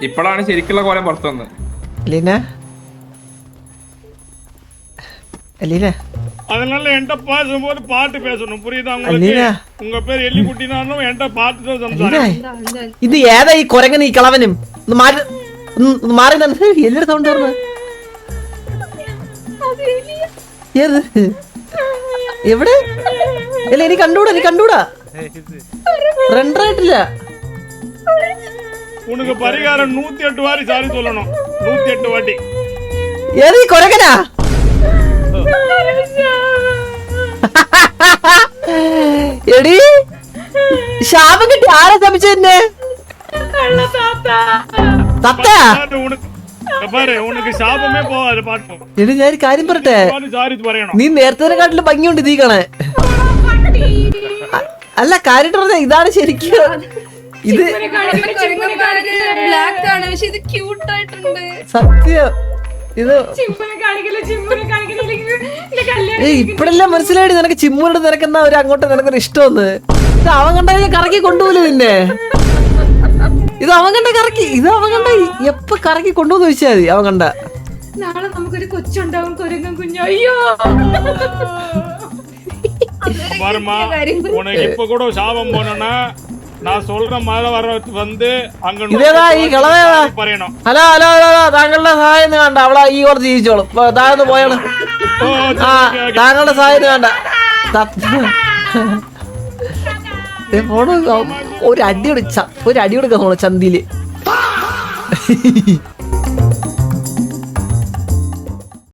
ഇപ്പോഴാണ് ശരിക്കുള്ള കോലം പുറത്തു വന്നത്. ലീന ലീന அதனால என்கிட்ட பேசும்போது பாட்டு பேசணும், புரியுதா உங்களுக்கு? உங்க பேர் எல்லிக்குட்டினாலும் என்கிட்ட பாட்டு தான் സംസാരിക്കണം. ഇത് ഏതാ ഈ കൊരങ്ങൻ ഈ കളവനും മാറി എല്ലാരും സൗണ്ട് പറഞ്ഞു. ഏത് എവിടെ? അല്ല എനിക്ക് കണ്ടൂടാ റെൻഡറായിട്ടില്ല. உனக்கு பரிகாரம் 108 வாரி சாரி சொல்லணும், 108 வாட்டி. ഏത് ഈ കൊരങ്ങനാ? എടി ശാപം കിട്ടി. ആരാ ശപിച്ചെന്നെ? உனக்கு சாபமே போகாது பாட்டு. എടി ഞാൻ ഒരു കാര്യം പറട്ടെ, നീ നേരത്തെ കാട്ടില് ഭംഗിയുണ്ട് നീ കാണാൻ. അല്ല കാര്യം പറഞ്ഞ ഇതാണ് ശരിക്കും. ഇത് സത്യം. ഇത് ഇപ്പഴെല്ലാം മനസ്സിലായി നിനക്ക് ചിമ്മൂനോട് നിനക്കെന്നാ ഒരു അങ്ങോട്ട് നിനക്കൊരു ഇഷ്ടമെന്ന്. ഇത് അവൻ കണ്ട കറക്കി കൊണ്ടുപോലും നിന്നെ. ഇത് അവൻ കണ്ട എപ്പ കറക്കി കൊണ്ടുപോന്ന് ചോദിച്ചാ മതി. അവൻ കണ്ട നാളെ നമുക്കൊരു കൊച്ചുണ്ടാവും, കൊരങ്ങൻ കുഞ്ഞു. അയ്യോ உனக்கு இப்ப கூட சாபம் போனா நான் சொல்ற மழை வர வந்து അങ്ക ഇതേതാ ഈ കളവേതാ? ഹലോ താങ്കളുടെ സഹായം വേണ്ട, അവളെ ഈ കുറച്ച് ജീവിച്ചോളും. താഴ്ന്ന് പോയാണ്. താങ്കളുടെ സഹായം വേണ്ട. ഒരു അടി കൊടുക്ക ചന്തിയില്.